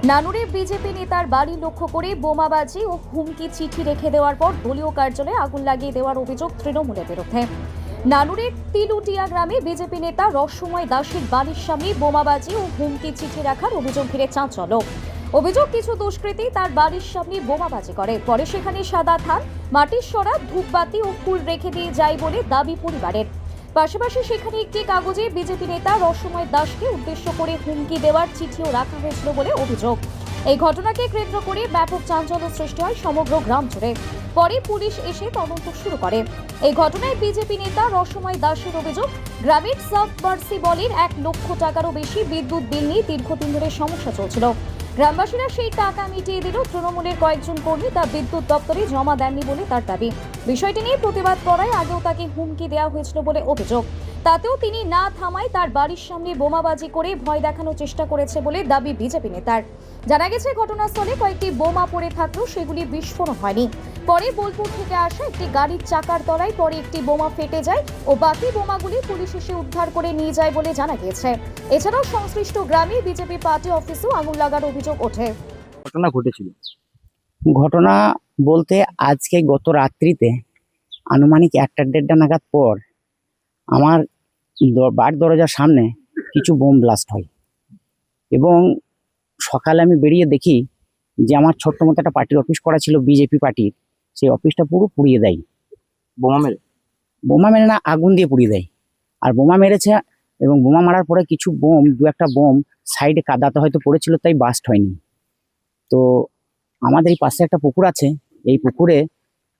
নানুরে BJP নেতার বাড়ি লক্ষ্য করে বোমাবাজি ও হুমকি চিঠি রেখে দেওয়ার পর দলীয় কার্যালয়ে আগুন লাগিয়ে দেওয়ার অভিযোগ তৃণমূলের বিরুদ্ধে। নানুরের তিলুটিয়া গ্রামে বিজেপি নেতা রসময় দাসের বাড়ির সামনে বোমাবাজি ও হুমকি চিঠি রাখার অভিযোগ ঘিরে চাঞ্চল্য। অভিযোগ, কিছু দুষ্কৃতী তার বাড়ির সামনে বোমাবাজি করে, পরে সেখানে সাদা থান, মাটির সরা, ধূপবাতি ও ফুল রেখে দিয়ে যায় বলে দাবি পরিবারের। পাশাপাশি সেখানে একটি কাগজে বিজেপি নেতা রসময় দাসকে উদ্দেশ্য করে হুমকি দেওয়ার চিঠিও রাখা হয়েছিল বলে অভিযোগ। এই ঘটনাকে কেন্দ্র করে ব্যাপক চাঞ্চল্য সৃষ্টি হয় সমগ্র গ্রাম জুড়ে। পরে পুলিশ এসে তদন্ত শুরু করে। এই ঘটনায় বিজেপি নেতা রসময় দাসের অভিযোগ, গ্রামের সাবমার্সিবলের 1 লক্ষ টাকারও বেশি বিদ্যুৎ বিল নিয়ে দীর্ঘদিন ধরে সমস্যা চলছিল। গ্রামবাসীরা সেই টাকা মিটিয়ে দিল, তৃণমূলের কয়েকজন কর্মী তা বিদ্যুৎ দপ্তরে জমা দেননি বলে তার দাবি। বিষয়টি নিয়ে প্রতিবাদ করায় আগেও তাকে হুমকি দেওয়া হয়েছিল বলে অভিযোগ। তাতেও তিনি না থামায় তার বাড়ির সামনে বোমাবাজি করে ভয় দেখানোর চেষ্টা করেছে বলে দাবি বিজেপি নেতার। জানা গেছে, ঘটনাস্থলে কয়েকটি বোমা পড়ে থাকলেও সেগুলি বিস্ফোরণ হয়নি। পরে বোলপুর থেকে আসা একটি গাড়ির চাকার তলায় পরে একটি বোমা ফেটে যায় ও বাকি বোমাগুলি পুলিশ এসে উদ্ধার করে নিয়ে যায় বলে জানা গিয়েছে। এছাড়াও সংশ্লিষ্ট গ্রামে বিজেপি পার্টি অফিসেও আগুন লাগার অভিযোগ ওঠে। ঘটনা ঘটেছিল ঘটনা বলতে আজকে গত রাত্রিতে আনুমানিক 1টা-1.5টা নাগাদ পর আমার বাড়ির দরজার সামনে কিছু বোম ব্লাস্ট হয় এবং সকালে আমি বেরিয়ে দেখি যে আমার ছোট্ট মতো একটা পার্টির অফিস করা ছিল, বিজেপি পার্টির, সেই অফিসটা পুরো পুড়িয়ে দেয়। বোমা মেরে না, আগুন দিয়ে পুড়িয়ে দেয়। আর বোমা মেরেছে এবং বোমা মারার পরে কিছু বোম, 2-1টা বোম সাইডে কাদাতে হয়তো পড়েছিল, তাই বাস্ট হয়নি। তো আমাদের এই পাশে একটা পুকুর আছে, এই পুকুরে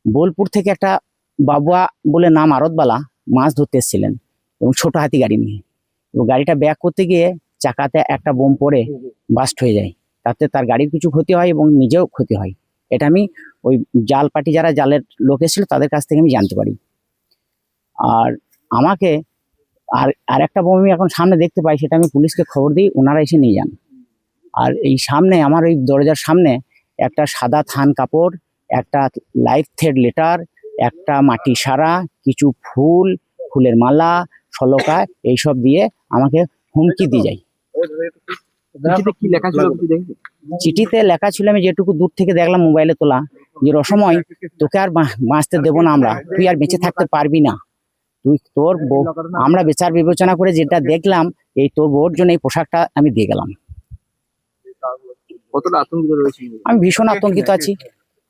বোলপুর থেকে একটা বাবুয়া বলে নাম আড়তবালা মাছ ধরতে এসেছিলেন এবং ছোট হাতি গাড়ি নিয়ে, এবং গাড়িটা ব্যাক করতে গিয়ে চাকাতে একটা বোম পড়ে বাস্ট হয়ে যায়। তাতে তার গাড়ির কিছু ক্ষতি হয় এবং নিজেও ক্ষতি হয়। এটা আমি ওই জাল পার্টি, যারা জালের লোক এসেছিল তাদের কাছ থেকে আমি জানতে পারি। আর আমাকে আর একটা বোম আমি এখন সামনে দেখতে পাই, সেটা আমি পুলিশকে খবর দিই, ওনারা এসে নিয়ে যান। আর এই সামনে আমার ওই দরজার সামনে একটা সাদা থান কাপড়, একটা লাইফ থ্রেড লেটার, একটা মাটি সারা, কিছু ফুলের মালা, শলকা, এইসব দিয়ে আমাকে হুমকি দিয়ে যায়। কি লেখা ছিল কিছু দেখেছো? চিঠিতে লেখা ছিল, আমি যেটুকু দূর থেকে দেখলাম মোবাইলে তোলা, যে রসময় তোকে আর বাঁচতে দেবো না আমরা, তুই আর বেঁচে থাকতে পারবি না, তুই তোর বউ, আমরা বিচার বিবেচনা করে যেটা দেখলাম, এই তোর বউর জন্য এই পোশাকটা আমি দিয়ে গেলাম। কতটা আতঙ্কিত রয়েছে? আমি ভীষণ আতঙ্কিত আছি,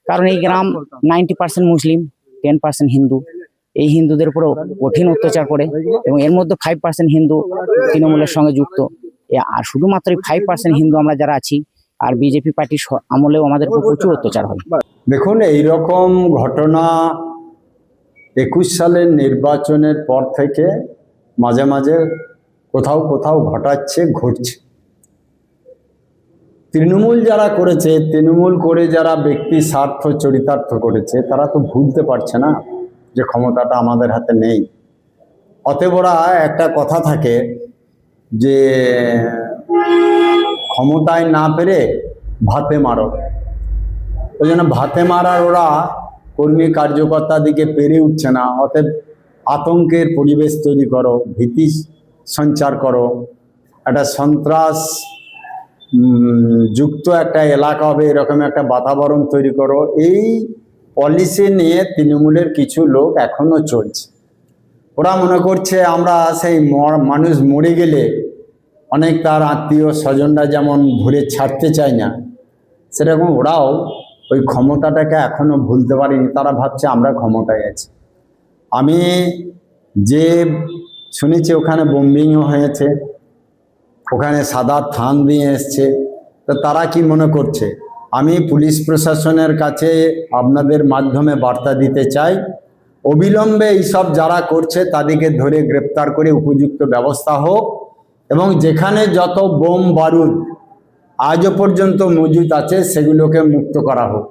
কারণ এই গ্রাম 90% মুসলিম, 10% হিন্দু। এই হিন্দুদের উপরে কঠিন অত্যাচার করে এবং এর মধ্যে 5% হিন্দু তৃণমূলের সঙ্গে যুক্ত। আর শুধুমাত্র 5% হিন্দু আমরা যারা আছি, আর বিজেপি পার্টির আমলেও আমাদের উপর প্রচুর অত্যাচার হয়। দেখুন, এইরকম ঘটনা 21 সালের নির্বাচনের পর থেকে মাঝে মাঝে কোথাও ঘটছে। তৃণমূল যারা করেছে, তৃণমূল করে যারা ব্যক্তি স্বার্থ চরিতার্থ করেছে, তারা তো ভুলতে পারছে না যে ক্ষমতাটা আমাদের হাতে নেই। অতএব ওরা একটা কথা থাকে যে ক্ষমতায় না পেরে ভাতে মারো। ওই জন্য ভাতে মারার ওরা কর্মী কার্যকর্তা দিকে পেরে উঠছে না। অতএব আতঙ্কের পরিবেশ তৈরি করো, ভীতি সঞ্চার করো, একটা সন্ত্রাস যুক্ত একটা এলাকা হবে এরকম একটা বাতাবরণ তৈরি করো। এই পলিসি নিয়ে তৃণমূলের কিছু লোক এখনো চলছে। ওরা মনে করছে আমরা সেই মানুষ মরে গেলে অনেক তার আত্মীয় স্বজনরা যেমন ধরে ছাড়তে চায় না, সেরকম ওরাও ওই ক্ষমতাটাকে এখনো ভুলতে পারেনি। তারা ভাবছে আমরা ক্ষমতায় আছি। আমি যে শুনেছি ওখানে বোম্বিংও হয়েছে, ওখানে সাদা থান দিয়ে এসছে, তো তারা কি মনে করছে? আমি পুলিশ প্রশাসনের কাছে আপনাদের মাধ্যমে বার্তা দিতে চাই, অবিলম্বে এইসব যারা করছে তাদেরকে ধরে গ্রেপ্তার করে উপযুক্ত ব্যবস্থা হোক, এবং যেখানে যত বোম বারুদ আজও পর্যন্ত মজুদ আছে সেগুলোকে মুক্ত করা হোক।